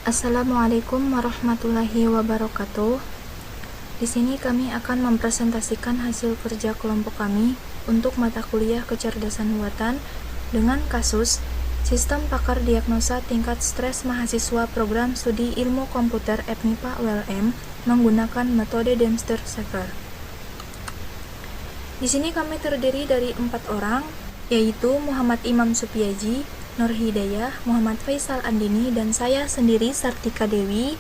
Assalamualaikum warahmatullahi wabarakatuh. Di sini kami akan mempresentasikan hasil kerja kelompok kami untuk mata kuliah kecerdasan buatan dengan kasus Sistem Pakar Diagnosa Tingkat Stres Mahasiswa Program Studi Ilmu Komputer FMIPA ULM menggunakan metode Dempster-Shaver. Di sini kami terdiri dari 4 orang, yaitu Muhammad Imam Supiaji, Nur Hidayah, Muhammad Faisal Andini, dan saya sendiri Sartika Dewi.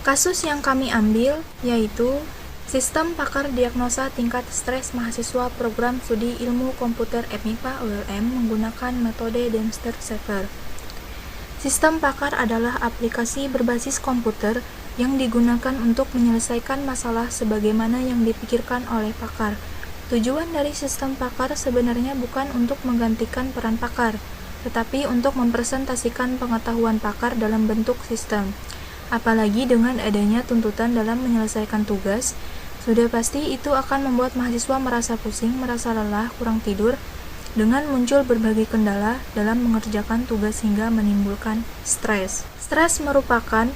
Kasus yang kami ambil yaitu Sistem Pakar Diagnosa Tingkat Stres Mahasiswa Program Studi Ilmu Komputer FMIPA ULM menggunakan metode Dempster-Shaver. Sistem Pakar adalah aplikasi berbasis komputer yang digunakan untuk menyelesaikan masalah sebagaimana yang dipikirkan oleh pakar. Tujuan dari sistem pakar sebenarnya bukan untuk menggantikan peran pakar, tetapi untuk mempresentasikan pengetahuan pakar dalam bentuk sistem. Apalagi dengan adanya tuntutan dalam menyelesaikan tugas, sudah pasti itu akan membuat mahasiswa merasa pusing, merasa lelah, kurang tidur, dengan muncul berbagai kendala dalam mengerjakan tugas hingga menimbulkan stres. Stres merupakan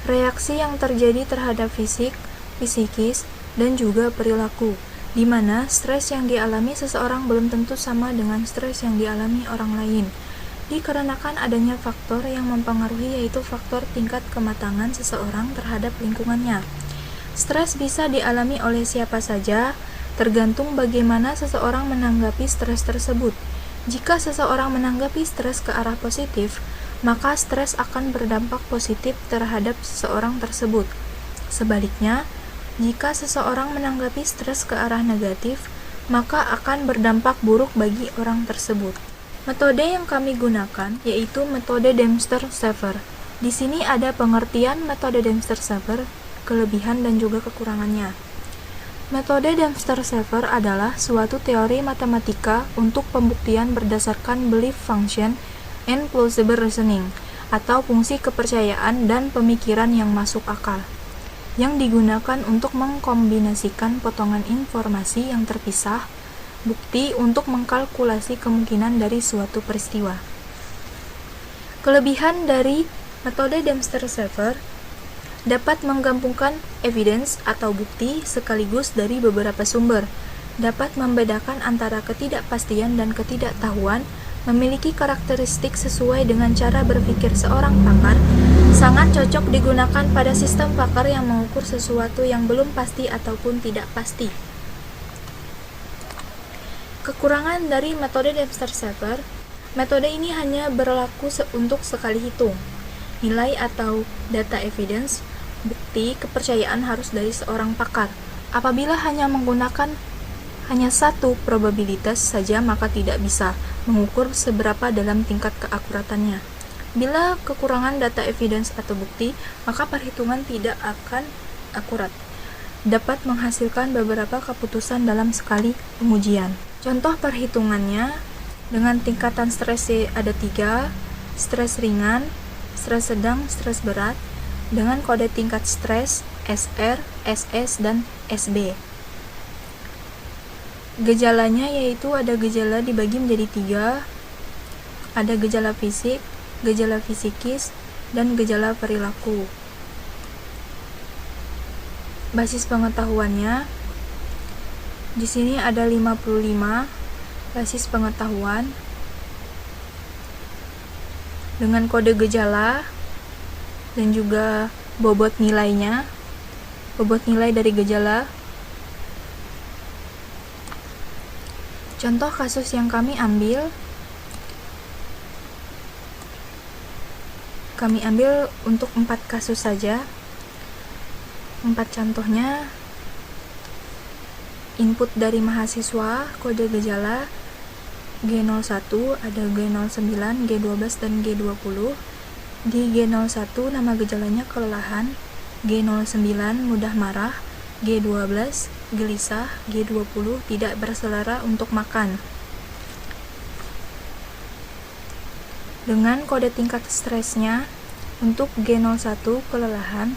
reaksi yang terjadi terhadap fisik, psikis, dan juga perilaku, di mana stres yang dialami seseorang belum tentu sama dengan stres yang dialami orang lain. Dikarenakan adanya faktor yang mempengaruhi, yaitu faktor tingkat kematangan seseorang terhadap lingkungannya. Stres bisa dialami oleh siapa saja, tergantung bagaimana seseorang menanggapi stres tersebut. Jika seseorang menanggapi stres ke arah positif, maka stres akan berdampak positif terhadap seseorang tersebut. Sebaliknya, jika seseorang menanggapi stres ke arah negatif, maka akan berdampak buruk bagi orang tersebut. Metode yang kami gunakan yaitu metode Dempster-Shaver. Di sini ada pengertian metode Dempster-Shaver, kelebihan dan juga kekurangannya. Metode Dempster-Shaver adalah suatu teori matematika untuk pembuktian berdasarkan belief function and plausible reasoning, atau fungsi kepercayaan dan pemikiran yang masuk akal, yang digunakan untuk mengkombinasikan potongan informasi yang terpisah, bukti untuk mengkalkulasi kemungkinan dari suatu peristiwa. Kelebihan dari metode Dempster-Shaver dapat menggabungkan evidence atau bukti sekaligus dari beberapa sumber, dapat membedakan antara ketidakpastian dan ketidaktahuan, memiliki karakteristik sesuai dengan cara berpikir seorang pakar, sangat cocok digunakan pada sistem pakar yang mengukur sesuatu yang belum pasti ataupun tidak pasti. Kekurangan dari metode Dempster-Shaver, metode ini hanya berlaku untuk sekali hitung. Nilai atau data evidence, bukti kepercayaan harus dari seorang pakar. Apabila hanya menggunakan hanya satu probabilitas saja, maka tidak bisa mengukur seberapa dalam tingkat keakuratannya. Bila kekurangan data evidence atau bukti, maka perhitungan tidak akan akurat, dapat menghasilkan beberapa keputusan dalam sekali pengujian. Contoh perhitungannya, dengan tingkatan stres ada 3, stres ringan, stres sedang, stres berat, dengan kode tingkat stres SR, SS, dan SB. Gejalanya yaitu ada gejala dibagi menjadi 3, ada gejala fisik, gejala fisikis, dan gejala perilaku. Basis pengetahuannya di sini ada 55 basis pengetahuan dengan kode gejala dan juga bobot nilainya, bobot nilai dari gejala. Contoh kasus yang kami ambil untuk 4 kasus saja. 4 contohnya: input dari mahasiswa, kode gejala G01, ada G09, G12, dan G20. Di G01 nama gejalanya kelelahan, G09 mudah marah, G12 gelisah, G20 tidak berselera untuk makan. Dengan kode tingkat stresnya, untuk G01 kelelahan,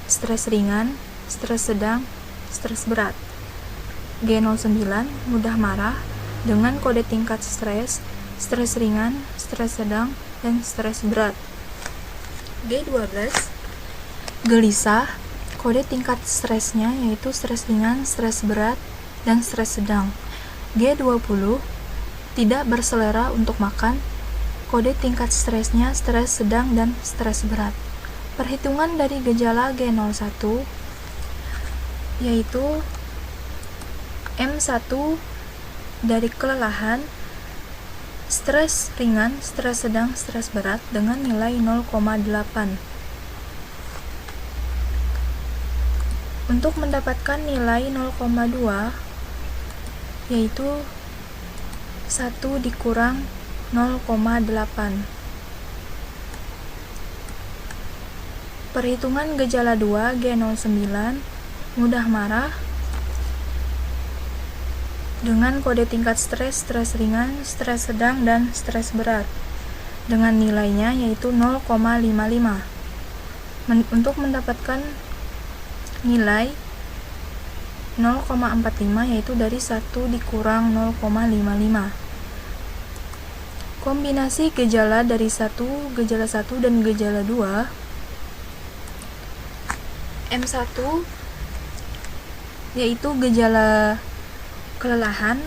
stres ringan, stres sedang, stres berat. G09 mudah marah dengan kode tingkat stres ringan, stres sedang, dan stres berat. G12, gelisah. Kode tingkat stresnya yaitu stres ringan, stres berat, dan stres sedang. G20, tidak berselera untuk makan. Kode tingkat stresnya stres sedang dan stres berat. Perhitungan dari gejala G01 yaitu M1 dari kelelahan, stres ringan, stres sedang, stres berat dengan nilai 0,8. Untuk mendapatkan nilai 0,2 yaitu 1 dikurang 0,8. Perhitungan gejala 2 G09, mudah marah dengan kode tingkat stres, stres ringan, stres sedang, dan stres berat dengan nilainya yaitu 0,55. Untuk mendapatkan nilai 0,45 yaitu dari 1 dikurang 0,55. Kombinasi gejala dari gejala 1 dan gejala 2, M1 yaitu gejala kelelahan,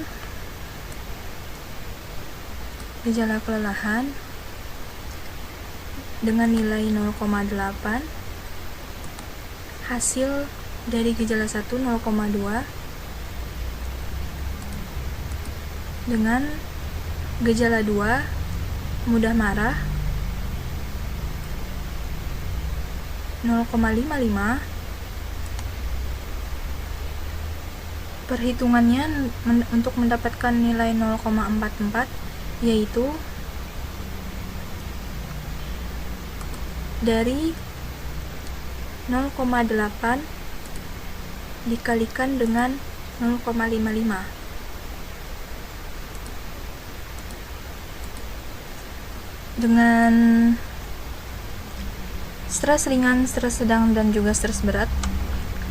dengan nilai 0,8. Hasil dari gejala 1 0,2 dengan gejala 2 mudah marah 0,55. Perhitungannya untuk mendapatkan nilai 0,44 yaitu dari 0,8 dikalikan dengan 0,55. Dengan stres ringan, stres sedang, dan juga stres berat,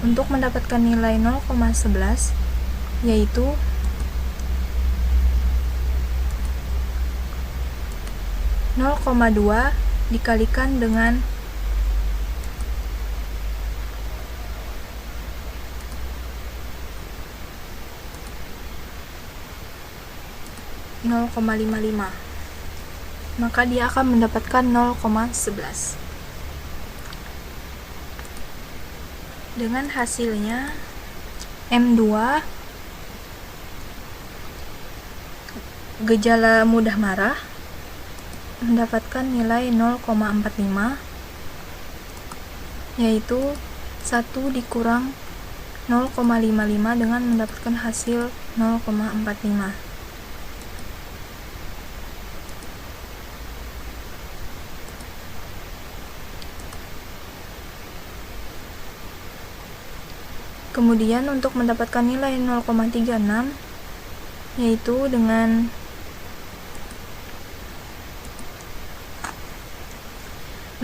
untuk mendapatkan nilai 0,11 yaitu (0,2) dikalikan dengan 0,55, maka dia akan mendapatkan 0,11. Dengan hasilnya M2 gejala mudah marah mendapatkan nilai 0,45 yaitu 1 dikurang 0,55 dengan mendapatkan hasil 0,45. Kemudian untuk mendapatkan nilai 0,36 yaitu dengan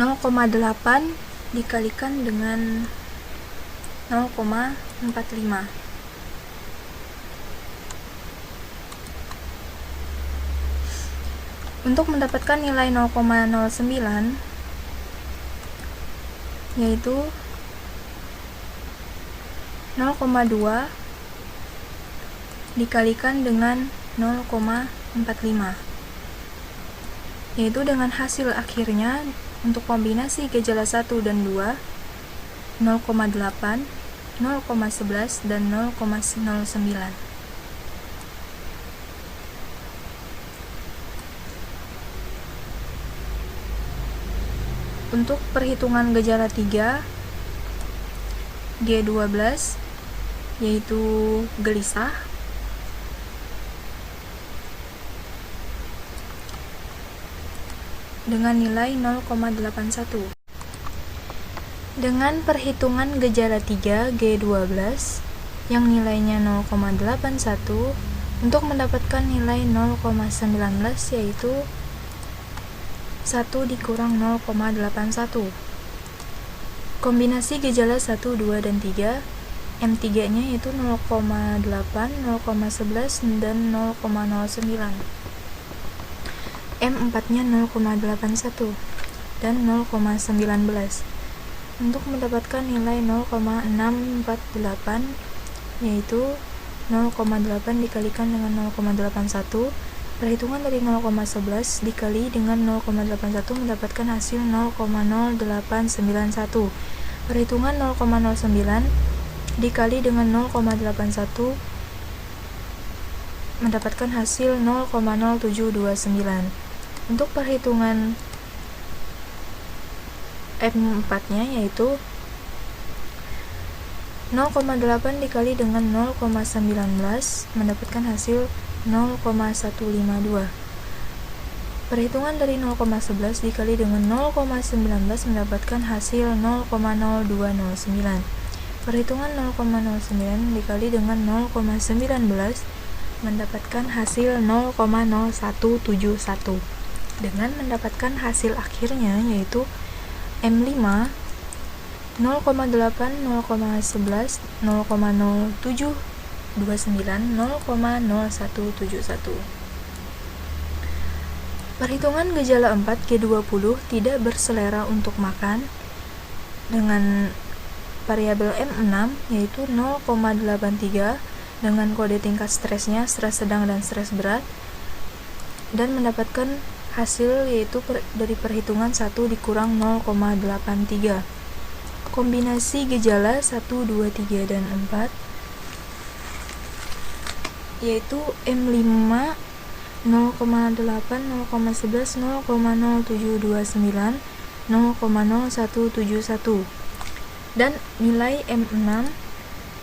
(0,8) dikalikan dengan 0,45. Untuk mendapatkan nilai 0,09 yaitu 0,2 dikalikan dengan 0,45, yaitu dengan hasil akhirnya untuk kombinasi gejala 1 dan 2 0,8, 0,11, dan 0,09. Untuk perhitungan gejala 3 G12 yaitu gelisah dengan nilai 0,81. Dengan perhitungan gejala 3 G12 yang nilainya 0,81 untuk mendapatkan nilai 0,19 yaitu 1 dikurang 0,81. Kombinasi gejala 1, 2, dan 3, M3 nya yaitu 0,8, 0,11, dan 0,09. M4 nya 0,81. dan 0,19. Untuk mendapatkan nilai 0,648, yaitu 0,8 dikalikan dengan 0,81, perhitungan dari 0,11 dikali dengan 0,81 mendapatkan hasil 0,0891. Perhitungan 0,09 dikali dengan 0,81 mendapatkan hasil 0,0729. Untuk perhitungan M4-nya yaitu 0,8 dikali dengan 0,19 mendapatkan hasil 0,152. Perhitungan dari 0,11 dikali dengan 0,19 mendapatkan hasil 0,0209. Perhitungan 0,09 dikali dengan 0,19 mendapatkan hasil 0,0171. Dengan mendapatkan hasil akhirnya yaitu M5 0,8, 0,11, 0,0729, 0,0171. Perhitungan gejala 4 G20 tidak berselera untuk makan dengan variabel M6 yaitu 0,83 dengan kode tingkat stresnya stres sedang dan stres berat, dan mendapatkan hasil yaitu dari perhitungan 1 dikurang 0,83. Kombinasi gejala 1, 2, 3, dan 4 yaitu M5 0,8, 0,11, 0,0729, 0,0171, dan nilai M6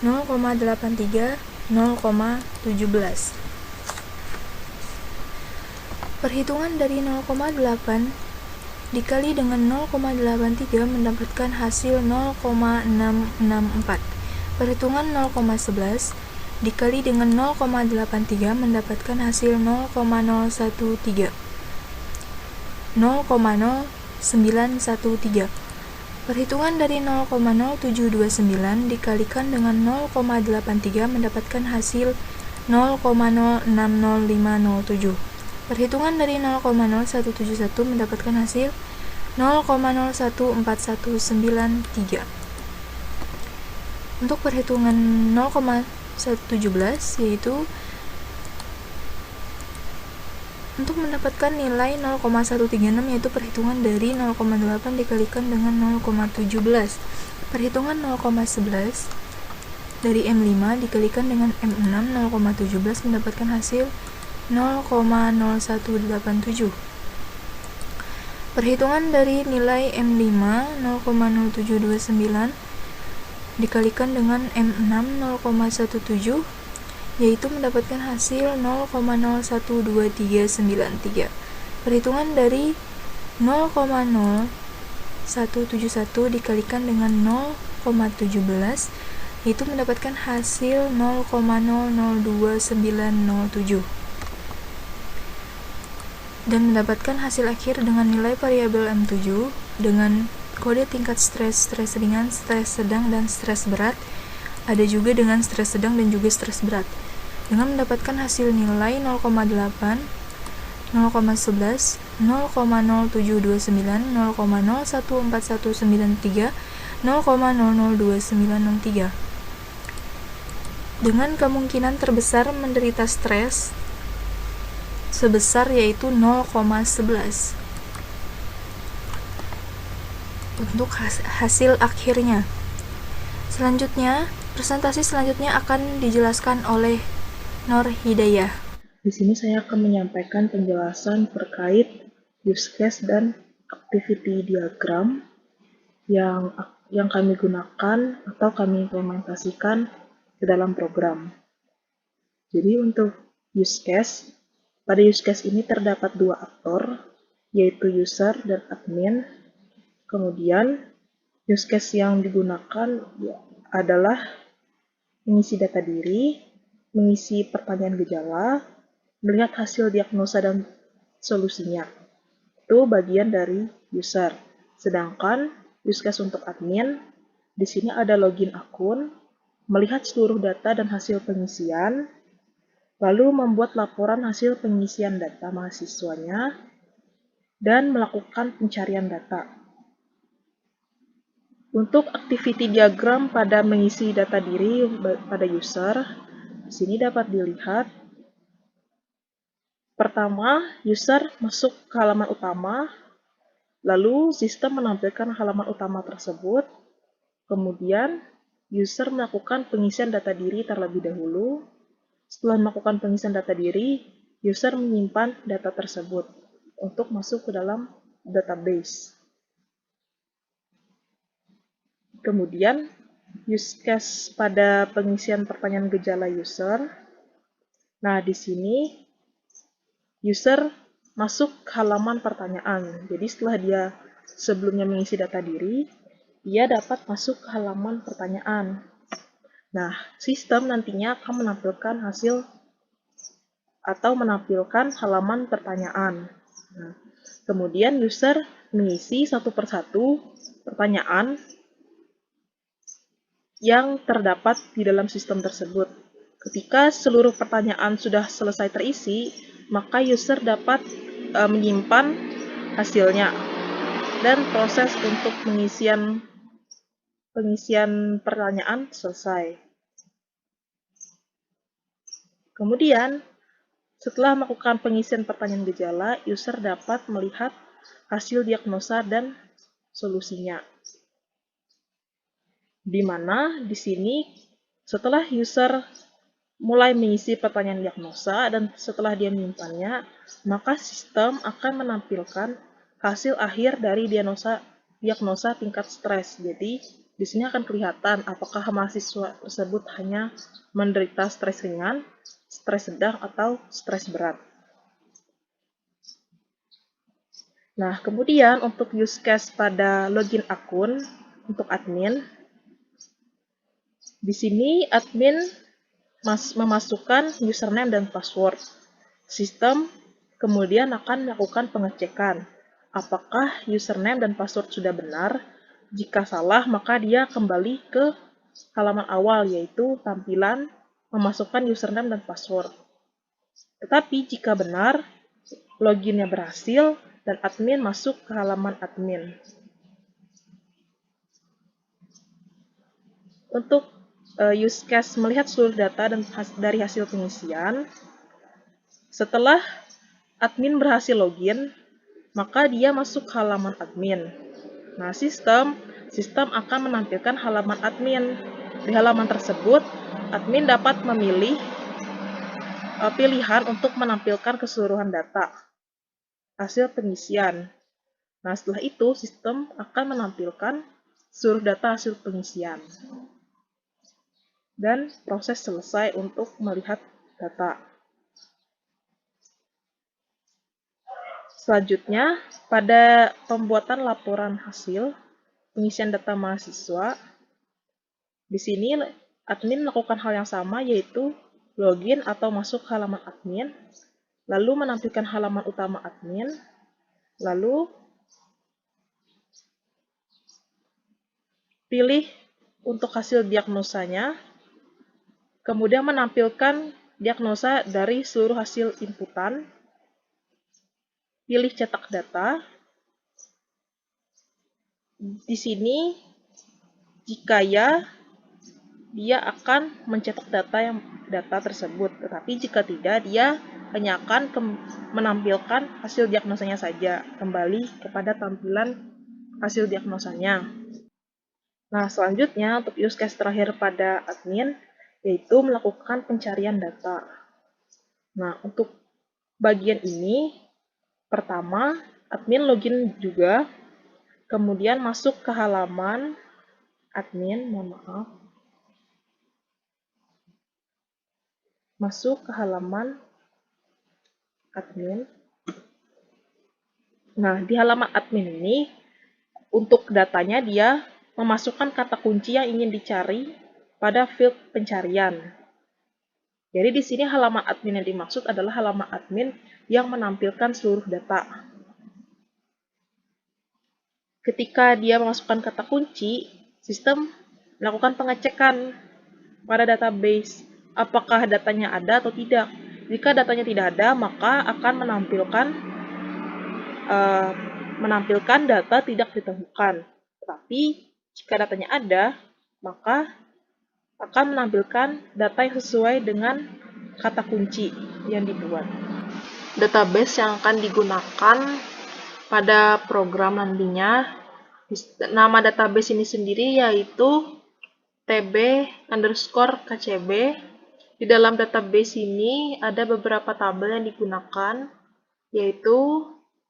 0,83, 0,17. Perhitungan dari 0,8 dikali dengan 0,83 mendapatkan hasil 0,664. Perhitungan 0,11 dikali dengan 0,83 mendapatkan hasil 0,013. 0,0913. Perhitungan dari 0,0729 dikalikan dengan 0,83 mendapatkan hasil 0,060507. Perhitungan dari 0,0171 mendapatkan hasil 0,014193. Untuk perhitungan 0,117 yaitu untuk mendapatkan nilai 0,136 yaitu perhitungan dari 0,8 dikalikan dengan 0,17. Perhitungan 0,11 dari M5 dikalikan dengan M6 0,17 mendapatkan hasil 0,0187. Perhitungan dari nilai M5 0,0729 dikalikan dengan M6 0,17 yaitu mendapatkan hasil 0,012393. Perhitungan dari 0,0171 dikalikan dengan 0,17 yaitu mendapatkan hasil 0,002907. Dan mendapatkan hasil akhir dengan nilai variabel M7 dengan kode tingkat stres ringan, stres sedang, dan stres berat. Ada juga dengan stres sedang dan juga stres berat. Dengan mendapatkan hasil nilai 0,8, 0,11, 0,0729, 0,014193, 0,002903. Dengan kemungkinan terbesar menderita stres sebesar yaitu 0,11. Untuk hasil akhirnya. Selanjutnya, presentasi selanjutnya akan dijelaskan oleh Nur Hidayah. Di sini saya akan menyampaikan penjelasan terkait use case dan activity diagram yang kami gunakan atau kami implementasikan ke dalam program. Jadi untuk use case, pada use case ini terdapat dua aktor, yaitu user dan admin. Kemudian use case yang digunakan adalah mengisi data diri, mengisi pertanyaan gejala, melihat hasil diagnosa dan solusinya. Itu bagian dari user. Sedangkan use case untuk admin, di sini ada login akun, melihat seluruh data dan hasil pengisian, lalu membuat laporan hasil pengisian data mahasiswanya, dan melakukan pencarian data. Untuk activity diagram pada mengisi data diri pada user, di sini dapat dilihat. Pertama, user masuk ke halaman utama, lalu sistem menampilkan halaman utama tersebut. Kemudian, user melakukan pengisian data diri terlebih dahulu. Setelah melakukan pengisian data diri, user menyimpan data tersebut untuk masuk ke dalam database. Kemudian, use case pada pengisian pertanyaan gejala user. Nah, di sini user masuk ke halaman pertanyaan. Jadi setelah dia sebelumnya mengisi data diri, dia dapat masuk ke halaman pertanyaan. Nah, sistem nantinya akan menampilkan hasil atau menampilkan halaman pertanyaan. Nah, kemudian user mengisi satu persatu pertanyaan yang terdapat di dalam sistem tersebut. Ketika seluruh pertanyaan sudah selesai terisi, maka user dapat menyimpan hasilnya dan proses untuk pengisian pertanyaan selesai. Kemudian, setelah melakukan pengisian pertanyaan gejala, user dapat melihat hasil diagnosa dan solusinya. Di mana di sini setelah user mulai mengisi pertanyaan diagnosa dan setelah dia menyimpannya, maka sistem akan menampilkan hasil akhir dari diagnosa tingkat stres. Jadi, di sini akan kelihatan apakah mahasiswa tersebut hanya menderita stres ringan, stres sedang, atau stres berat. Nah, kemudian untuk use case pada login akun untuk admin, di sini admin memasukkan username dan password. Sistem kemudian akan melakukan pengecekan apakah username dan password sudah benar. Jika salah, maka dia kembali ke halaman awal, yaitu tampilan memasukkan username dan password. Tetapi jika benar, loginnya berhasil dan admin masuk ke halaman admin. Untuk use case melihat seluruh data dan dari hasil pengisian, setelah admin berhasil login, maka dia masuk ke halaman admin. Nah, sistem akan menampilkan halaman admin. Di halaman tersebut, admin dapat memilih pilihan untuk menampilkan keseluruhan data hasil pengisian. Nah, setelah itu, sistem akan menampilkan seluruh data hasil pengisian. Dan proses selesai untuk melihat data. Selanjutnya, pada pembuatan laporan hasil pengisian data mahasiswa, di sini admin melakukan hal yang sama, yaitu login atau masuk ke halaman admin, lalu menampilkan halaman utama admin, lalu pilih untuk hasil diagnosanya, kemudian menampilkan diagnosa dari seluruh hasil inputan, pilih cetak data. Di sini, jika ya, dia akan mencetak data tersebut. Tetapi jika tidak, dia hanya akan menampilkan hasil diagnosanya saja, kembali kepada tampilan hasil diagnosanya. Nah, selanjutnya untuk use case terakhir pada admin, yaitu melakukan pencarian data. Nah, untuk bagian ini, pertama, admin login juga, kemudian masuk ke halaman admin, masuk ke halaman admin. Nah, di halaman admin ini, untuk datanya dia memasukkan kata kunci yang ingin dicari pada field pencarian. Jadi di sini halaman admin yang dimaksud adalah halaman admin yang menampilkan seluruh data. Ketika dia memasukkan kata kunci, sistem melakukan pengecekan pada database apakah datanya ada atau tidak. Jika datanya tidak ada, maka akan menampilkan menampilkan data tidak ditemukan. Tetapi jika datanya ada, maka akan menampilkan data yang sesuai dengan kata kunci yang dibuat. Database yang akan digunakan pada program nantinya, nama database ini sendiri yaitu tb_kcb. Di dalam database ini ada beberapa tabel yang digunakan, yaitu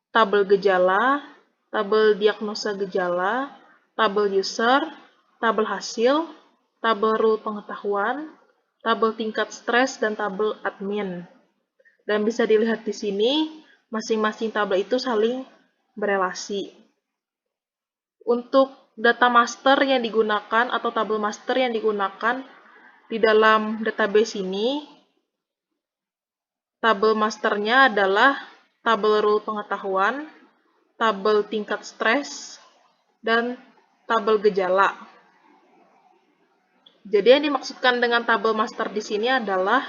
tabel gejala, tabel diagnosa gejala, tabel user, tabel hasil, tabel rule pengetahuan, tabel tingkat stres, dan tabel admin. Dan bisa dilihat di sini, masing-masing tabel itu saling berelasi. Untuk data master yang digunakan atau tabel master yang digunakan di dalam database ini, tabel masternya adalah tabel rule pengetahuan, tabel tingkat stres, dan tabel gejala. Jadi yang dimaksudkan dengan tabel master di sini adalah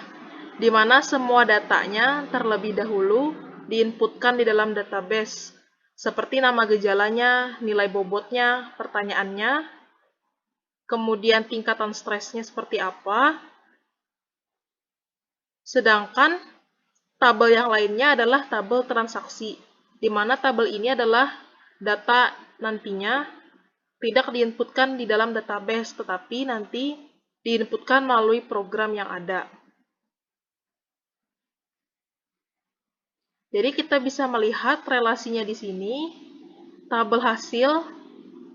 di mana semua datanya terlebih dahulu diinputkan di dalam database, seperti nama gejalanya, nilai bobotnya, pertanyaannya, kemudian tingkatan stresnya seperti apa. Sedangkan tabel yang lainnya adalah tabel transaksi, di mana tabel ini adalah data nantinya tidak diinputkan di dalam database, tetapi nanti diinputkan melalui program yang ada. Jadi kita bisa melihat relasinya di sini. Tabel hasil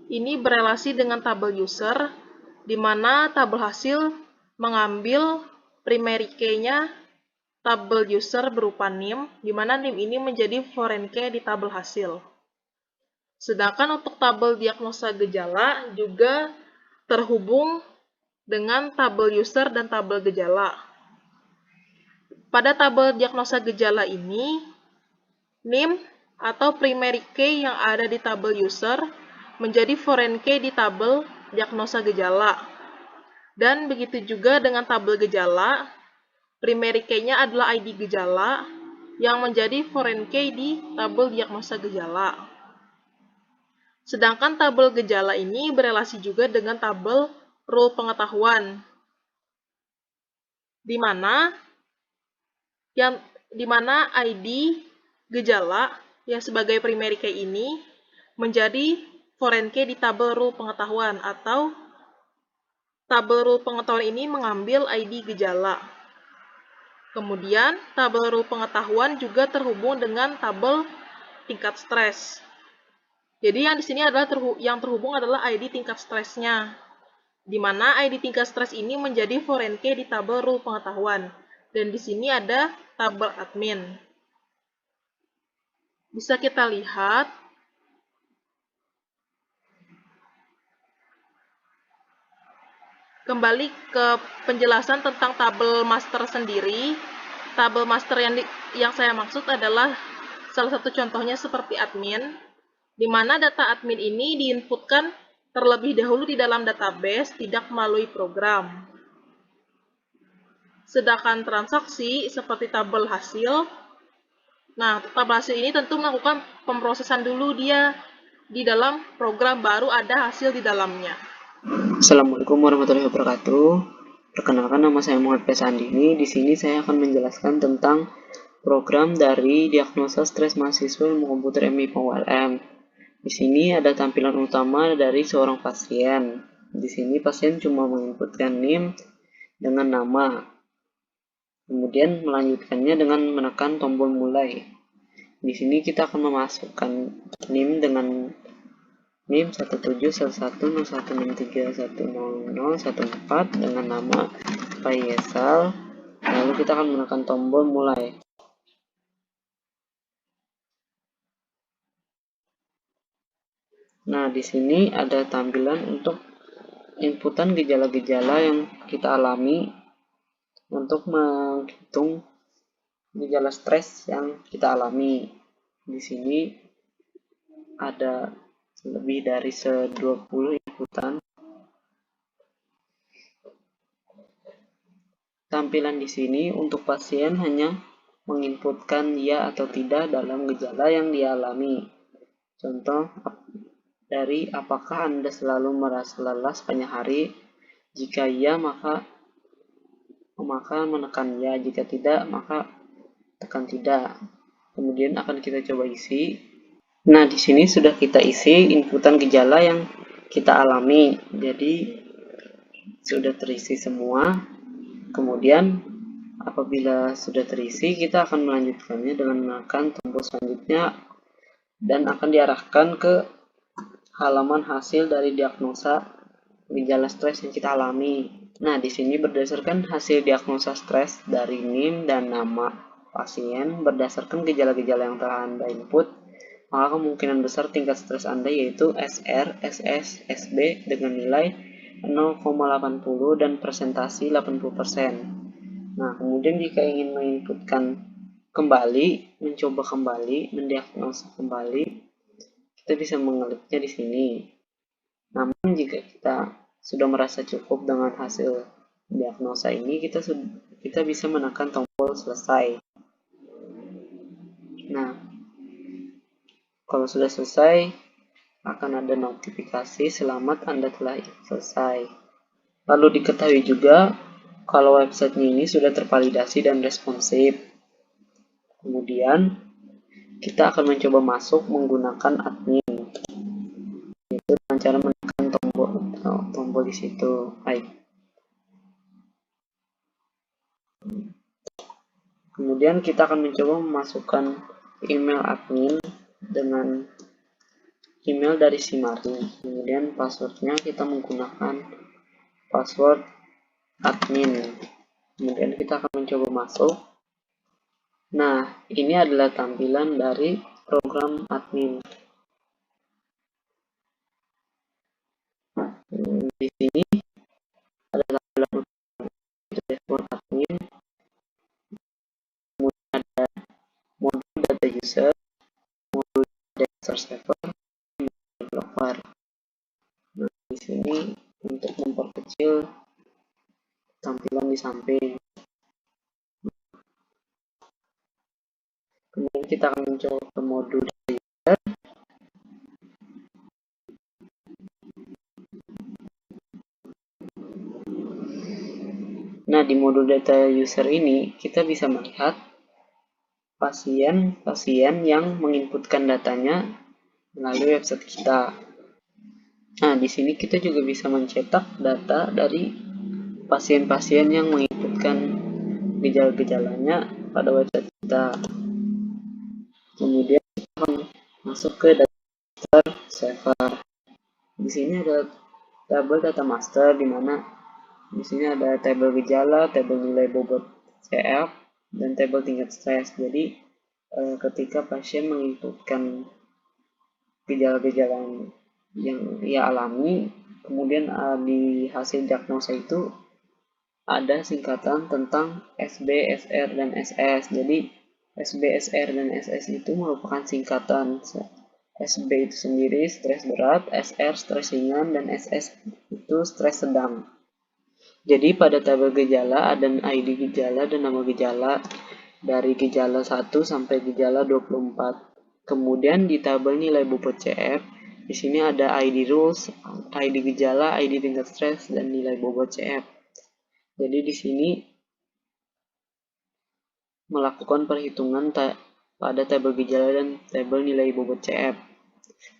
ini berelasi dengan tabel user, di mana tabel hasil mengambil primary key-nya tabel user berupa NIM, di mana NIM ini menjadi foreign key di tabel hasil. Sedangkan untuk tabel diagnosa gejala juga terhubung dengan tabel user dan tabel gejala. Pada tabel diagnosa gejala ini, NIM atau primary key yang ada di tabel user menjadi foreign key di tabel diagnosa gejala. Dan begitu juga dengan tabel gejala, primary key-nya adalah ID gejala yang menjadi foreign key di tabel diagnosa gejala. Sedangkan tabel gejala ini berelasi juga dengan tabel rule pengetahuan, di mana ID gejala yang sebagai primary key ini menjadi foreign key di tabel rule pengetahuan, atau tabel rule pengetahuan ini mengambil ID gejala. Kemudian tabel rule pengetahuan juga terhubung dengan tabel tingkat stres. Jadi yang di sini adalah yang terhubung adalah ID tingkat stresnya, di mana ID tingkat stres ini menjadi foreign key di tabel rule pengetahuan. Dan di sini ada tabel admin. Bisa kita lihat kembali ke penjelasan tentang tabel master sendiri. Tabel master yang saya maksud adalah salah satu contohnya seperti admin, di mana data admin ini diinputkan terlebih dahulu di dalam database, tidak melalui program. Sedangkan transaksi seperti tabel hasil, nah tabel hasil ini tentu melakukan pemrosesan dulu dia di dalam program, baru ada hasil di dalamnya. Assalamualaikum warahmatullahi wabarakatuh. Perkenalkan, nama saya Muhammad Faisal Andini. Di sini saya akan menjelaskan tentang program dari diagnosa stres mahasiswa ilmu komputer MIPA ULM. Di sini ada tampilan utama dari seorang pasien. Di sini pasien cuma menginputkan NIM dengan nama, kemudian melanjutkannya dengan menekan tombol mulai. Di sini kita akan memasukkan NIM dengan NIM 17110163100014 dengan nama Faisal. Lalu kita akan menekan tombol mulai. Nah, di sini ada tampilan untuk inputan gejala-gejala yang kita alami untuk menghitung gejala stres yang kita alami. Di sini ada lebih dari 20 inputan. Tampilan di sini untuk pasien hanya menginputkan ya atau tidak dalam gejala yang dialami. Contoh dari apakah Anda selalu merasa lelah sepanjang hari? Jika iya, maka menekan ya. Jika tidak, maka tekan tidak. Kemudian akan kita coba isi. Nah, di sini sudah kita isi inputan gejala yang kita alami. Jadi sudah terisi semua. Kemudian apabila sudah terisi, kita akan melanjutkannya dengan menekan tombol selanjutnya dan akan diarahkan ke halaman hasil dari diagnosa gejala stres yang kita alami. Nah, di sini berdasarkan hasil diagnosa stres dari NIM dan nama pasien berdasarkan gejala-gejala yang telah Anda input, maka kemungkinan besar tingkat stres Anda yaitu SR, SS, SB dengan nilai 0,80 dan presentasi 80%. Nah, kemudian jika ingin menginputkan kembali, mencoba kembali, mendiagnosa kembali, kita bisa mengeliknya di sini. Namun jika kita sudah merasa cukup dengan hasil diagnosa ini, kita bisa menekan tombol selesai. Nah, kalau sudah selesai, akan ada notifikasi selamat Anda telah selesai. Lalu diketahui juga kalau websitenya ini sudah tervalidasi dan responsif. Kemudian kita akan mencoba masuk menggunakan admin, yaitu dengan cara menekan tombol di situ. Baik. Kemudian kita akan mencoba memasukkan email admin dengan email dari si Mari. Kemudian passwordnya kita menggunakan password admin. Kemudian kita akan mencoba masuk. Nah, ini adalah tampilan dari program admin. Di sini ada tampilan dashboard admin. Kemudian ada modul data user, modul data server, dan developer. Nah, di sini untuk memperkecil tampilan di samping. Kemudian kita akan mencoba ke modul data user. Nah, di modul data user ini kita bisa melihat pasien-pasien yang menginputkan datanya melalui website kita. Nah, di sini kita juga bisa mencetak data dari pasien-pasien yang menginputkan gejala-gejalanya pada website kita. Kemudian kita akan masuk ke data master server. Di sini ada tabel data master, di mana di sini ada tabel gejala, tabel nilai bobot CF, dan tabel tingkat stres. Jadi ketika pasien menginputkan gejala-gejala yang ia alami, kemudian di hasil diagnosa itu ada singkatan tentang SB, SR, dan SS. Jadi SB, SR, dan SS itu merupakan singkatan. SB itu sendiri stres berat, SR stres ringan, dan SS itu stres sedang. Jadi pada tabel gejala ada ID gejala dan nama gejala dari gejala 1 sampai gejala 24. Kemudian di tabel nilai bobot CF, di sini ada ID rules, ID gejala, ID tingkat stres, dan nilai bobot CF. Jadi di sini melakukan perhitungan pada tabel gejala dan tabel nilai bobot CF.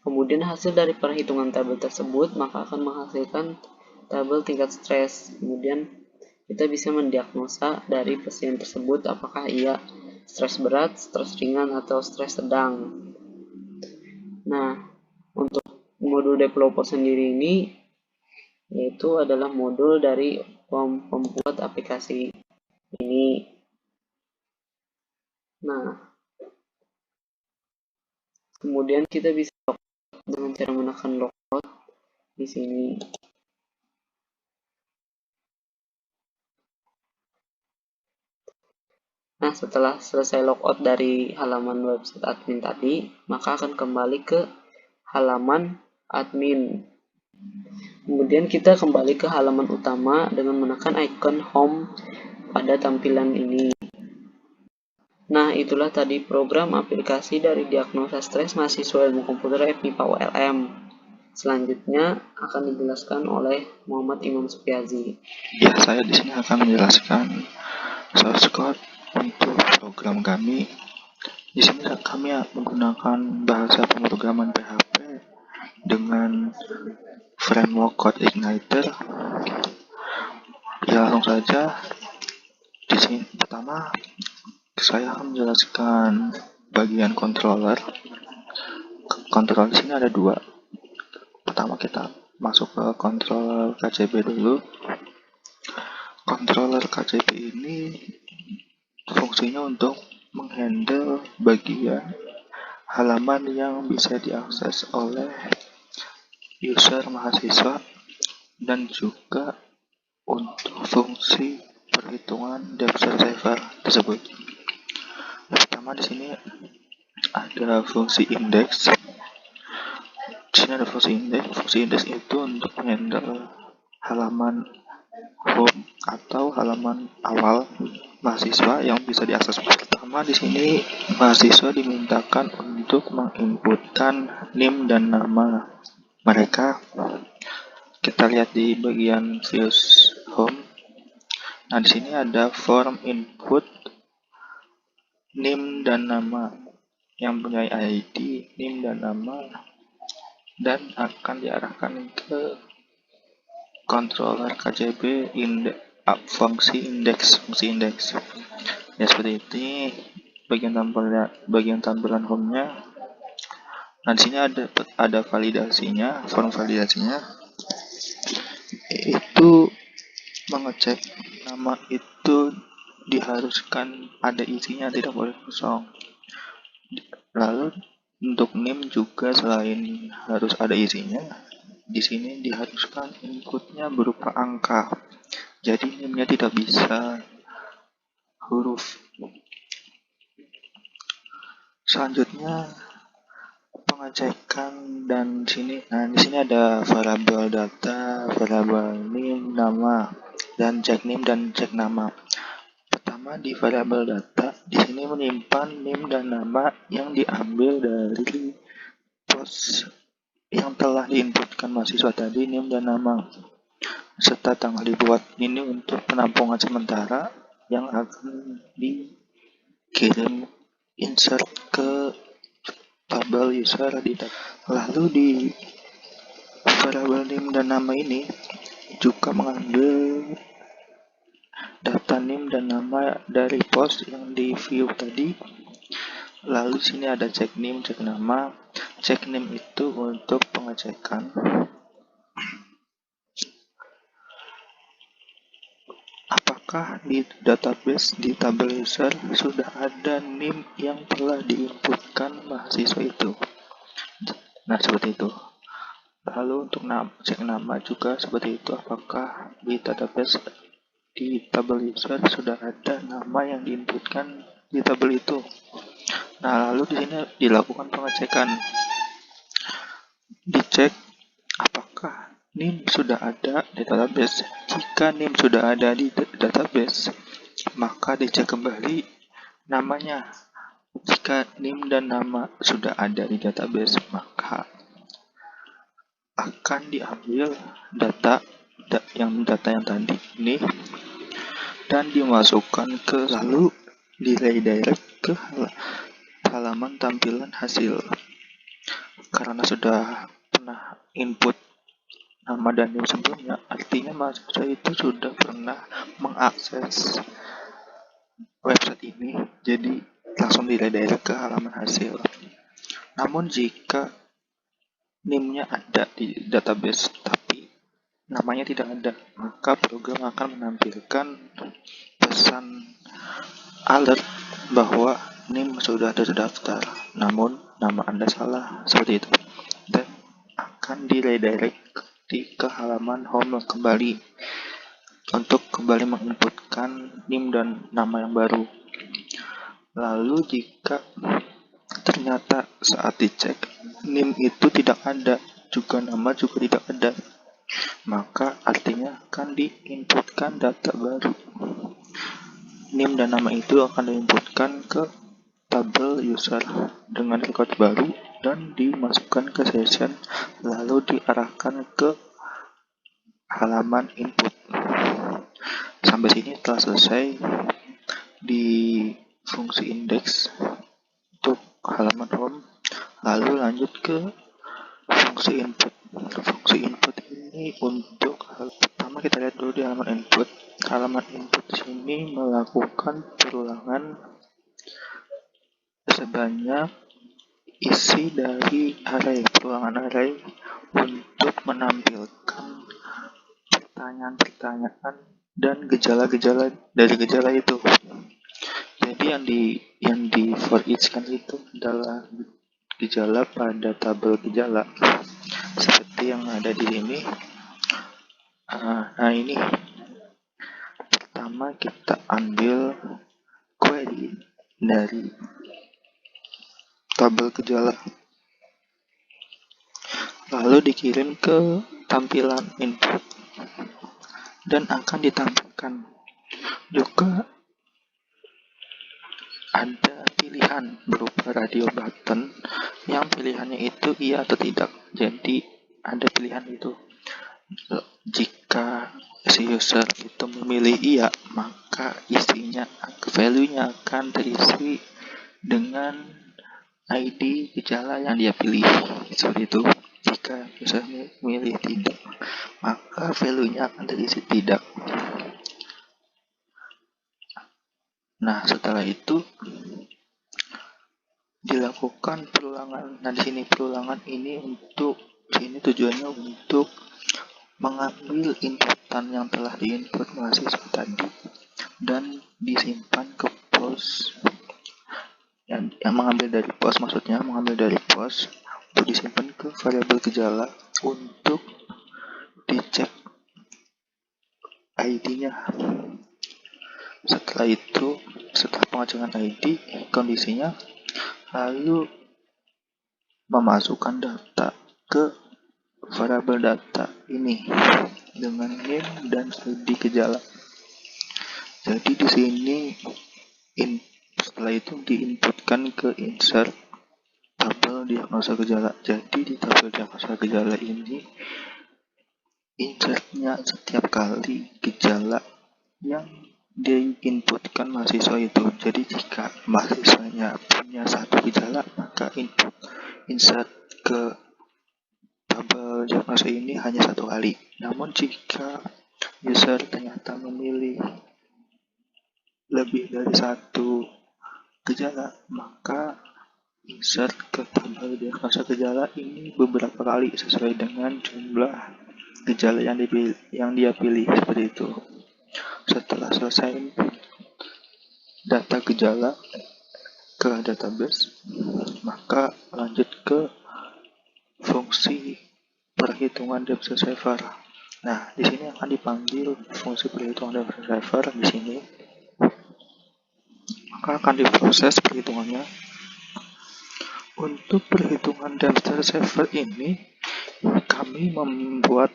Kemudian hasil dari perhitungan tabel tersebut maka akan menghasilkan tabel tingkat stres. Kemudian kita bisa mendiagnosa dari pasien tersebut apakah ia stres berat, stres ringan, atau stres sedang. Nah, untuk modul developer sendiri ini yaitu adalah modul dari pembuat aplikasi ini. Nah, kemudian kita bisa logout dengan cara menekan logout di sini. Nah, setelah selesai logout dari halaman website admin tadi, maka akan kembali ke halaman admin. Kemudian kita kembali ke halaman utama dengan menekan icon home pada tampilan ini. Nah, itulah tadi program aplikasi dari diagnosa stres mahasiswa ilmu komputer FMIPA ULM. Selanjutnya akan dijelaskan oleh Muhammad Imam Supyazi. Ya, saya di sini akan menjelaskan source code untuk program kami. Di sini kami menggunakan bahasa pemrograman PHP dengan framework Code Igniter. Ya, langsung saja. Di sini pertama saya akan menjelaskan bagian controller. Controller di sini ada dua. Pertama kita masuk ke controller KCP dulu. Controller KCP ini fungsinya untuk menghandle bagian halaman yang bisa diakses oleh user mahasiswa dan juga untuk fungsi perhitungan depth saver tersebut. Pertama di sini ada fungsi index. Di sini ada fungsi index. Fungsi index itu untuk menghandle halaman home atau halaman awal mahasiswa yang bisa diakses. Pertama di sini mahasiswa dimintakan untuk menginputkan NIM dan nama mereka. Kita lihat di bagian views home. Nah, di sini ada form input NIM dan nama yang punya ID, NIM dan nama, dan akan diarahkan ke controller KCP fungsi index. Ya, seperti ini bagian tampilan home-nya. Nah, di sini ada validasinya, form validasinya. Itu mengecek nama itu diharuskan ada isinya, tidak boleh kosong. Lalu untuk NIM juga selain harus ada isinya, di sini diharuskan inputnya berupa angka. Jadi NIM-nya tidak bisa huruf. Selanjutnya pengecekan dan di sini ada variabel data, variabel NIM, nama, dan cek NIM dan cek nama. Pertama di variabel data, di sini menyimpan NIM dan nama yang diambil dari pos yang telah diinputkan mahasiswa tadi, NIM dan nama, serta tanggal dibuat. Ini untuk penampungan sementara yang akan dikirim insert ke tabel user di data. Lalu di variabel NIM dan nama ini juga mengambil data NIM dan nama dari post yang di view tadi. Lalu sini ada cek NIM, cek nama. Cek NIM itu untuk pengecekan apakah di database di tabel user sudah ada NIM yang telah diinputkan mahasiswa itu. Nah, seperti itu. Lalu untuk cek nama juga seperti itu, apakah di database di tabel user sudah ada nama yang diinputkan di tabel itu. Nah, lalu di sini dilakukan pengecekan. Dicek apakah NIM sudah ada di database. Jika NIM sudah ada di database, maka dicek kembali namanya. Jika NIM dan nama sudah ada di database, maka akan diambil data yang tadi ini dan dimasukkan ke lalu redirect ke halaman tampilan hasil. Karena sudah pernah input nama dan NIM sebelumnya, artinya mahasiswa itu sudah pernah mengakses website ini, jadi langsung redirect ke halaman hasil. Namun jika NIM-nya ada di database tapi namanya tidak ada, maka program akan menampilkan pesan alert bahwa NIM sudah terdaftar, namun nama Anda salah, seperti itu. Dan akan di-redirect ke halaman home kembali untuk kembali menginputkan NIM dan nama yang baru. Lalu jika ternyata saat dicek NIM itu tidak ada, juga nama juga tidak ada, maka artinya akan diinputkan data baru. NIM dan nama itu akan diinputkan ke tabel user dengan record baru dan dimasukkan ke session, lalu diarahkan ke halaman input. Sampai sini telah selesai di fungsi index untuk halaman home. Lalu lanjut ke fungsi input. Fungsi input ini untuk pertama kita lihat dulu di halaman input. Halaman input sini melakukan perulangan sebanyak isi dari perulangan array untuk menampilkan pertanyaan-pertanyaan dan gejala-gejala dari gejala itu. Jadi yang di for each kan itu adalah gejala pada tabel gejala seperti yang ada di sini. Nah ini pertama kita ambil query dari tabel gejala, lalu dikirim ke tampilan input dan akan ditampilkan juga ada pilihan berupa radio button yang pilihannya itu iya atau tidak. Jadi ada pilihan itu. Jika si user itu memilih iya, maka value-nya akan terisi dengan ID gejala yang dia pilih. Seperti itu. Jika user memilih tidak, maka value-nya akan terisi tidak. Nah, setelah itu dilakukan perulangan. Nah, di sini perulangan ini tujuannya untuk mengambil inputan yang telah diinput mahasiswa tadi dan disimpan ke pos yang mengambil dari pos untuk disimpan ke variabel gejala untuk dicek ID-nya. Setelah itu, setelah pengecekan ID, kondisinya, lalu memasukkan data ke variabel data ini dengan name dan ID gejala. Jadi di sini setelah itu diinputkan ke insert tabel diagnosa gejala. Jadi di tabel diagnosa gejala ini insertnya setiap kali gejala yang diinputkan mahasiswa itu. Jadi jika mahasiswanya punya satu gejala, maka insert ke tabel diagnosa ini hanya satu kali. Namun jika user ternyata memilih lebih dari satu gejala, maka insert ke tabel diagnosa gejala ini beberapa kali sesuai dengan jumlah gejala yang dia pilih, seperti itu. Setelah selesai input data gejala ke database, maka lanjut ke fungsi perhitungan depth receiver. Nah, di sini akan dipanggil fungsi perhitungan depth receiver di sini. Maka akan diproses perhitungannya. Untuk perhitungan depth receiver ini, kami membuat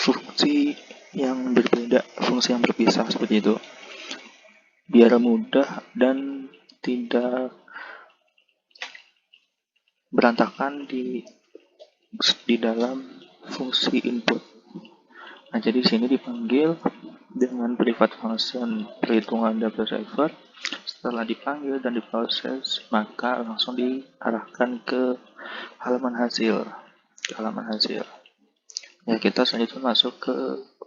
fungsi yang berbeda, fungsi yang berpisah seperti itu, biar mudah dan tidak berantakan di dalam fungsi input. Nah, jadi di sini dipanggil dengan private function perhitungan depth receiver. Setelah dipanggil dan diproses, maka langsung diarahkan ke halaman hasil. Ya, kita selanjutnya masuk ke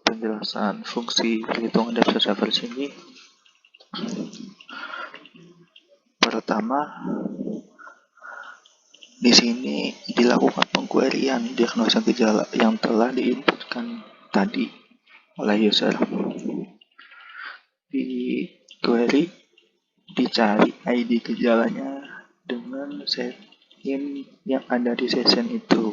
penjelasan fungsi perhitungan depth receiver sini. Pertama, di sini dilakukan pengqueryan diagnosa gejala yang telah diinputkan tadi oleh user. Di query dicari ID gejalanya dengan setIn yang ada di session itu.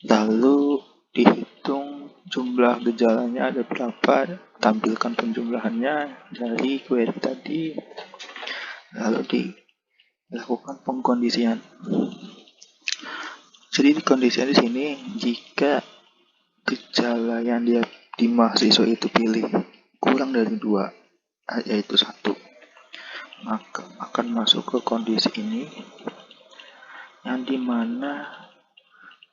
Lalu dihitung jumlah gejalanya ada berapa, tampilkan penjumlahannya dari query tadi. Lalu dilakukan pengkondisian. Jadi kondisinya di sini jika gejala yang dia di mahasiswa itu pilih kurang dari 2, yaitu 1, maka akan masuk ke kondisi ini yang dimana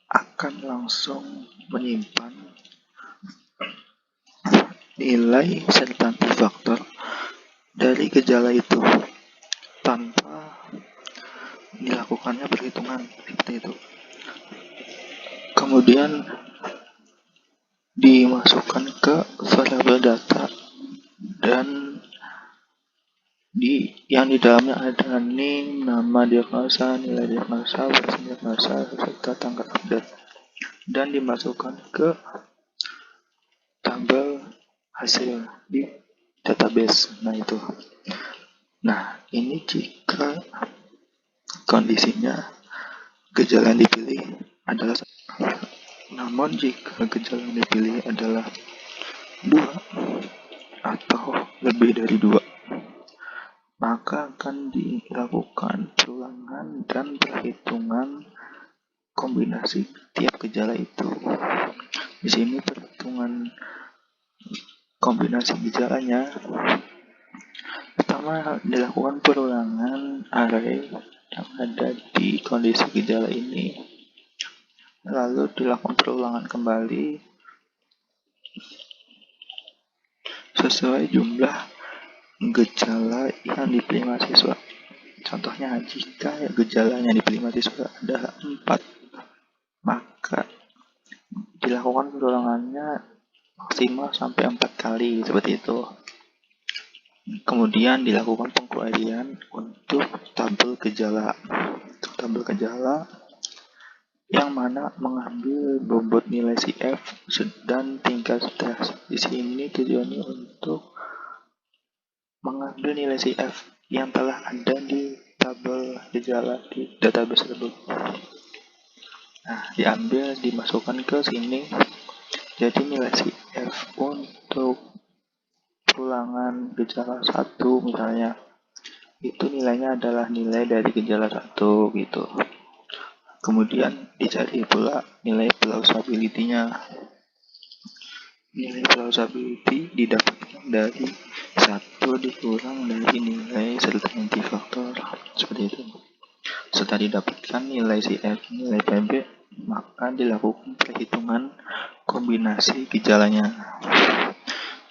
akan langsung menyimpan nilai substantif faktor dari gejala itu tanpa dilakukannya perhitungan seperti itu. Kemudian dimasukkan ke variabel data dan yang di dalamnya ada name, nama diagnosa, nilai diagnosa, versi diagnosa, serta tanggal update, dan dimasukkan ke tabel hasil di database. Nah, ini jika kondisinya gejala yang dipilih adalah, namun jika gejala yang dipilih adalah 2 atau lebih dari 2, maka akan dilakukan perulangan dan perhitungan kombinasi tiap gejala itu. Di sini perhitungan kombinasi gejalanya, pertama dilakukan perulangan array yang ada di kondisi gejala ini, lalu dilakukan perulangan kembali sesuai jumlah gejala yang dipilih mahasiswa. Contohnya, jika gejala yang dipilih mahasiswa adalah 4, maka dilakukan perulangannya maksimal sampai 4 kali, seperti itu. Kemudian dilakukan pengquerying untuk tabel gejala. Tabel gejala yang mana mengambil bobot nilai CF dan tingkat stres. Di sini tujuannya untuk mengambil nilai CF yang telah ada di tabel gejala di database tersebut. Nah, diambil, dimasukkan ke sini. Jadi nilai CF untuk perulangan gejala 1 misalnya, itu nilainya adalah nilai dari gejala 1 gitu. Kemudian dicari pula nilai plausibility-nya. Nilai plausibility didapatkan dari 1 dikurang dari nilai substantif faktor, seperti itu. Setelah didapatkan nilai CF, nilai PB, maka dilakukan perhitungan kombinasi gejalanya.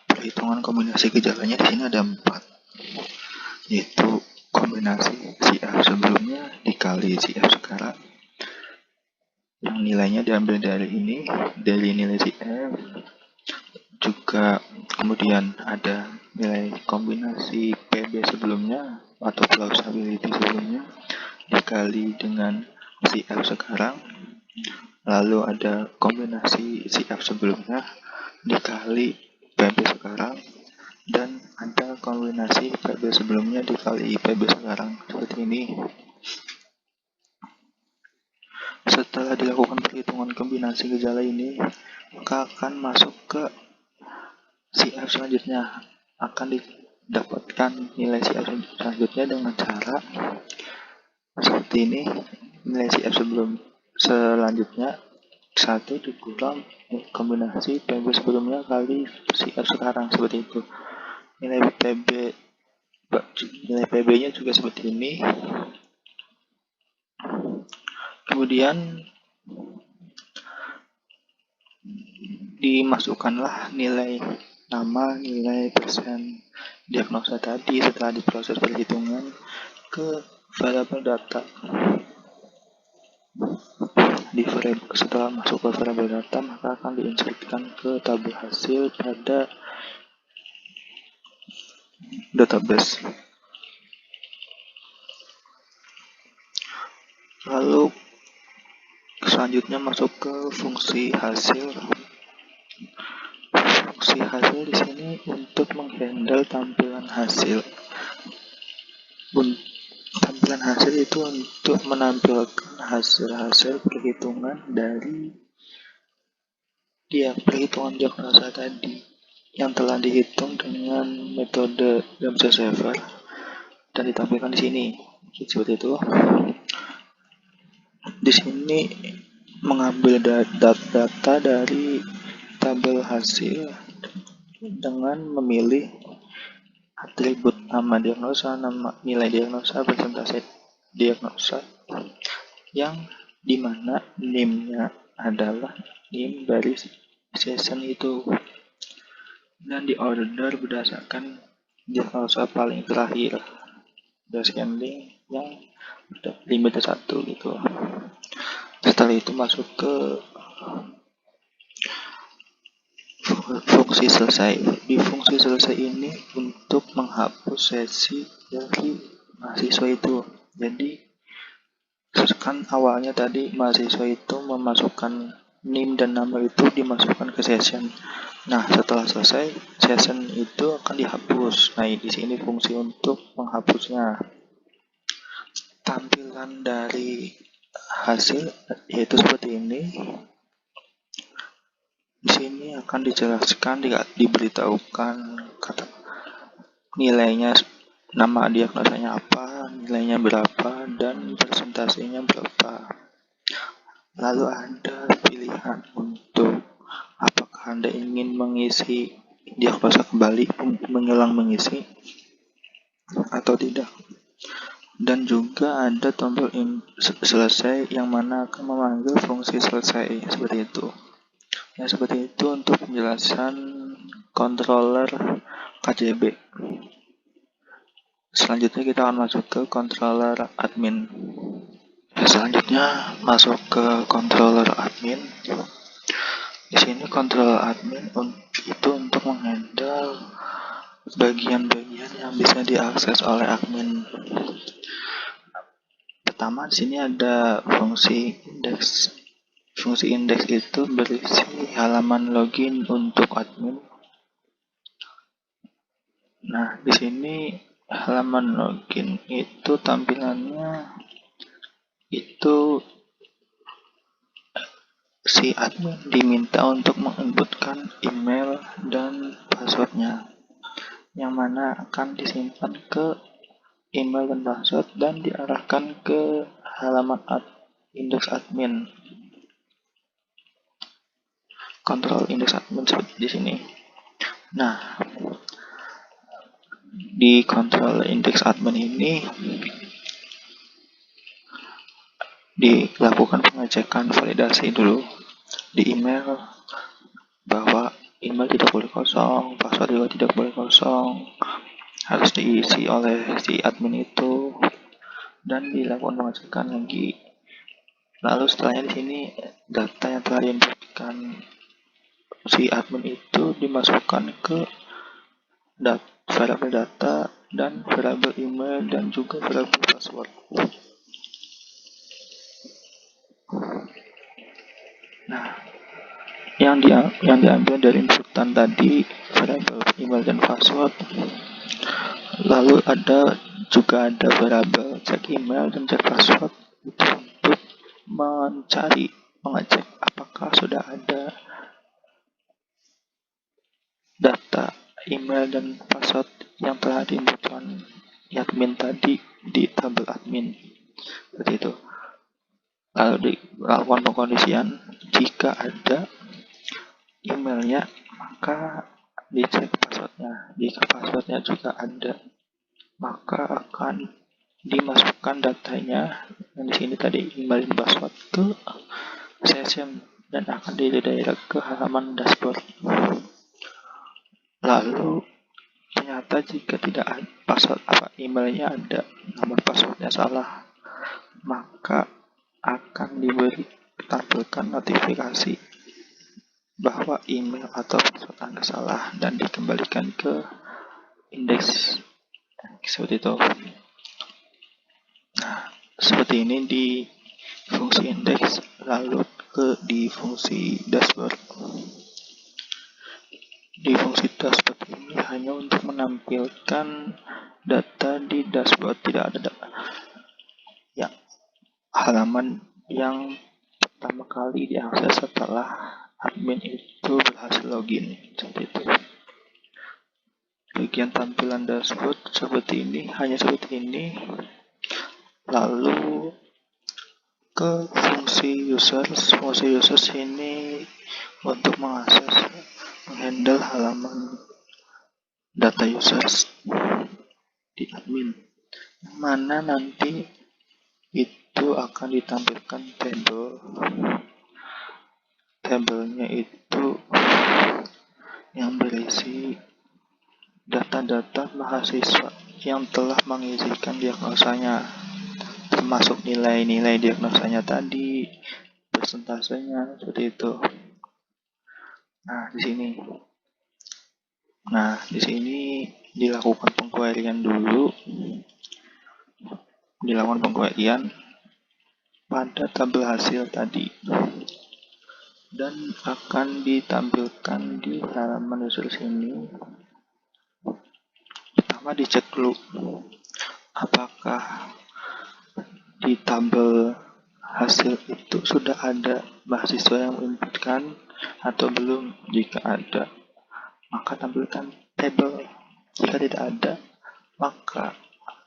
Perhitungan kombinasi gejalanya di sini ada 4, yaitu kombinasi CF sebelumnya dikali CF sekarang, yang nilainya diambil dari ini, dari nilai CF. Juga kemudian ada nilai kombinasi PB sebelumnya atau plausibility sebelumnya dikali dengan CF sekarang, lalu ada kombinasi CF sebelumnya dikali PB sekarang, dan ada kombinasi PB sebelumnya dikali PB sekarang, seperti ini. Setelah dilakukan perhitungan kombinasi gejala ini, maka akan masuk ke CF selanjutnya. Akan didapatkan nilai CF selanjutnya dengan cara seperti ini. Nilai CF selanjutnya 1 dikurang kombinasi PB sebelumnya kali CF sekarang, seperti itu. Nilai PB-nya juga seperti ini. Kemudian dimasukkanlah nilai nama, nilai persen diagnosa tadi setelah diproses perhitungan ke variabel data. Setelah masuk ke variabel data, maka akan diinsertkan ke tabel hasil pada database. Lalu selanjutnya masuk ke fungsi hasil. Fungsi hasil di sini untuk menghandle tampilan hasil. Tampilan hasil itu untuk menampilkan hasil-hasil perhitungan dari perhitungan diagnosa tadi yang telah dihitung dengan metode Ramsey-Server dan ditampilkan di sini. Seperti itu. Di sini mengambil data dari tabel hasil dengan memilih atribut nama diagnosa, nama nilai diagnosa, presentasi diagnosa, yang dimana NIM-nya adalah NIM dari session itu, dan diorder berdasarkan diagnosa paling terakhir descending yang limit 1 gitu. Setelah itu masuk ke fungsi selesai. Di fungsi selesai ini untuk menghapus sesi dari mahasiswa itu. Jadi kan awalnya tadi mahasiswa itu memasukkan NIM dan nama itu dimasukkan ke session. Nah, setelah selesai session itu akan dihapus. Nah, di sini fungsi untuk menghapusnya. Tampilan dari hasil yaitu seperti ini. Di sini akan dijelaskan, diberitahukan kata nilainya, nama diagnosanya apa, nilainya berapa, dan presentasinya berapa. Lalu ada pilihan untuk apakah Anda ingin mengisi diagnosa kembali, mengulang mengisi, atau tidak. Dan juga ada tombol selesai yang mana akan memanggil fungsi selesai seperti itu. Ya, seperti itu untuk penjelasan controller KJB. Selanjutnya kita akan masuk ke controller admin. Selanjutnya masuk ke controller admin. Di sini controller admin itu untuk menghandle bagian-bagian yang bisa diakses oleh admin. Pertama, di sini ada fungsi index. Fungsi index itu berisi halaman login untuk admin. Nah, di sini halaman login itu tampilannya itu si admin diminta untuk menginputkan email dan passwordnya, yang mana akan disimpan ke email dan password dan diarahkan ke halaman index admin. Kontrol index admin seperti di sini. Nah, di kontrol index admin ini dilakukan pengecekan validasi dulu di email, bahwa email tidak boleh kosong, password juga tidak boleh kosong, harus diisi oleh si admin itu, dan dilakukan pengecekan lagi. Lalu setelahnya di sini data yang telah diinputkan si admin itu dimasukkan ke variabel data dan variabel email dan juga variabel password. Nah, yang diambil dari inputan tadi variabel email dan password. Lalu juga ada variabel cek email dan cek password itu untuk mengecek apakah sudah ada data email dan password yang telah diinputkan admin tadi di tabel admin. Seperti itu. Lalu dilakukan pengkondisian, jika ada emailnya maka dicek passwordnya. Jika passwordnya juga ada, maka akan dimasukkan datanya yang di sini tadi email dan password ke session dan akan diredirect ke halaman dashboard. Lalu ternyata jika tidak ada password emailnya ada, namun passwordnya salah, maka akan tampilkan notifikasi bahwa email atau password Anda salah dan dikembalikan ke indeks seperti itu. Nah, seperti ini di fungsi indeks. Lalu di fungsi dashboard. Di fungsi dashboard ini hanya untuk menampilkan data di dashboard, tidak ada halaman yang pertama kali diakses setelah admin itu berhasil login. Seperti itu. Bagian tampilan dashboard seperti ini, hanya seperti ini. Lalu ke fungsi users. Fungsi users ini untuk mengakses, menghandle halaman data users di admin, yang mana nanti itu akan ditampilkan tabelnya itu yang berisi data-data mahasiswa yang telah mengisikan diagnosanya, termasuk nilai-nilai diagnosanya tadi, persentasenya, seperti itu. Nah, di sini dilakukan pengqueryan dulu, pada tabel hasil tadi, dan akan ditampilkan di halaman user sini. Pertama dicek dulu apakah di tabel hasil itu sudah ada mahasiswa yang menginputkan atau belum. Jika ada, maka tampilkan tabel. Jika tidak ada, maka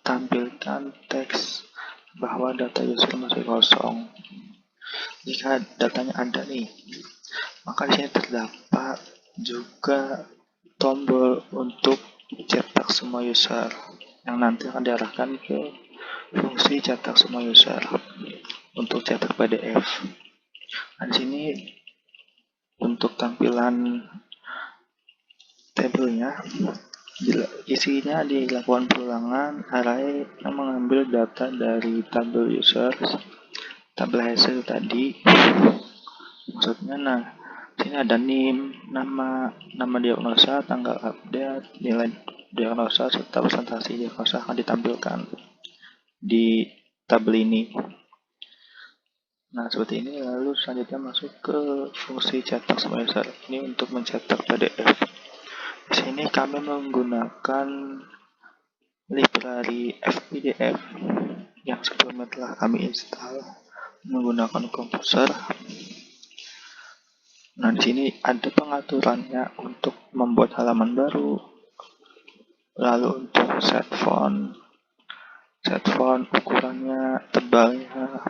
tampilkan teks bahwa data user masih kosong. Jika datanya ada nih, maka di sini terdapat juga tombol untuk cetak semua user yang nanti akan diarahkan ke fungsi cetak semua user untuk cetak PDF. Nah, di sini untuk tampilan tabelnya, isinya dilakukan perulangan array yang mengambil data dari tabel users, tabel hasil tadi. Maksudnya, sini ada NIM, nama diagnosa, tanggal update, nilai diagnosa, serta presentasi diagnosa akan ditampilkan di tabel ini. Nah, seperti ini. Lalu selanjutnya masuk ke fungsi cetak semua user. Ini untuk mencetak PDF. Di sini kami menggunakan library FPDF yang sebelumnya telah kami install menggunakan komposer. Nah, di sini ada pengaturannya untuk membuat halaman baru. Lalu untuk set font ukurannya, tebalnya,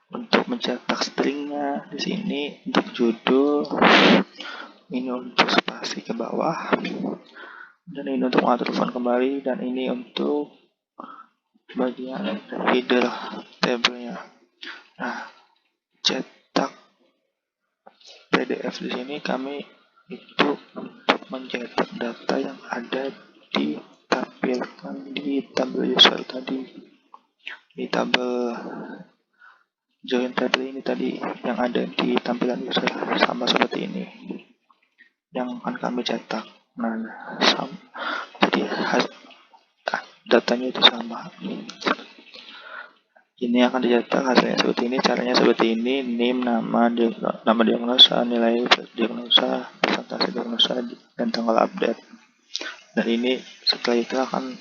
untuk mencetak stringnya di sini, untuk judul, ini untuk spasi ke bawah, dan ini untuk mengatur font kembali, dan ini untuk bagian header tabelnya. Nah, cetak PDF di sini kami itu untuk mencetak data yang ada ditampilkan di tabel user tadi, di tabel join table ini tadi yang ada di tampilan user, sama seperti ini yang akan kami cetak. Nah, jadi datanya itu sama. Ini akan dicetak hasilnya seperti ini, caranya seperti ini: name, nama diagnosa, nilai diagnosa, presentasi diagnosa, dan tanggal update. Dan ini setelah itu akan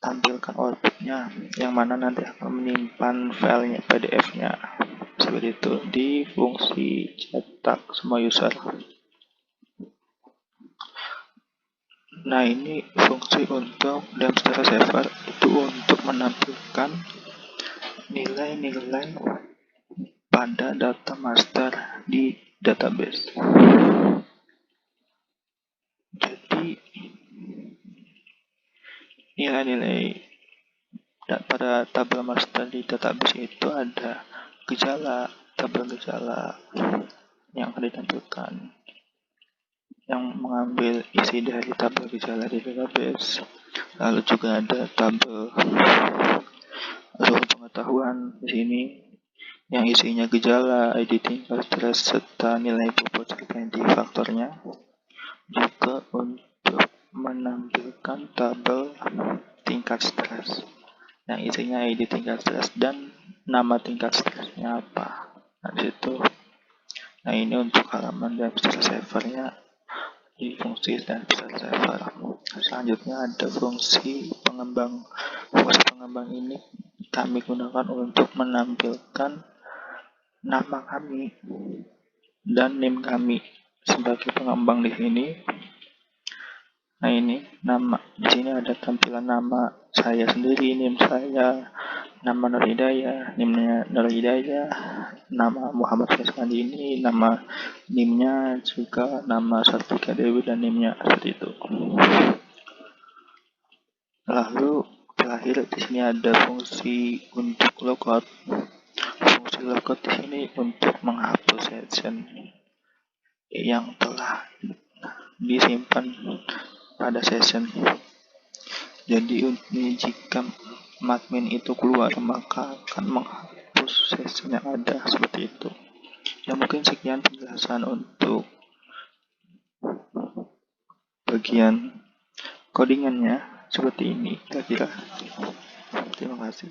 tampilkan outputnya, yang mana nanti akan menyimpan filenya PDF-nya seperti itu di fungsi cetak semua user. Nah, ini fungsi untuk Dempster Saver, itu untuk menampilkan nilai-nilai pada data master di database. Jadi nilai-nilai pada tabel master di database itu ada tabel gejala yang akan ditampilkan, yang mengambil isi dari tabel gejala di database. Lalu juga ada tabel suhu pengetahuan di sini yang isinya gejala, ID tingkat stres, serta nilai bobot serta faktornya. Juga untuk menampilkan tabel tingkat stres yang isinya ID tingkat stres dan nama tingkat stresnya apa. Nah, di situ. Nah, ini untuk halaman Dempster Saver-nya di fungsi Dempster Saver. Selanjutnya ada fungsi pengembang. Fungsi pengembang ini kami gunakan untuk menampilkan nama kami dan name kami sebagai pengembang di sini. Nah, ini nama. Di sini ada tampilan nama saya sendiri, name saya, nama Nur Hidayah, name-nya Nur Hidayah, nama Muhammad Faisal ini, nama NIM-nya juga nama Sartika Dewi dan NIM-nya seperti itu. Lalu terakhir di sini ada fungsi untuk logout. Fungsi logout di sini untuk menghapus session yang telah disimpan pada session. Jadi jika admin itu keluar maka akan menghapus session yang ada seperti itu. Ya mungkin sekian penjelasan untuk bagian codingannya seperti ini kira-kira. Terima kasih.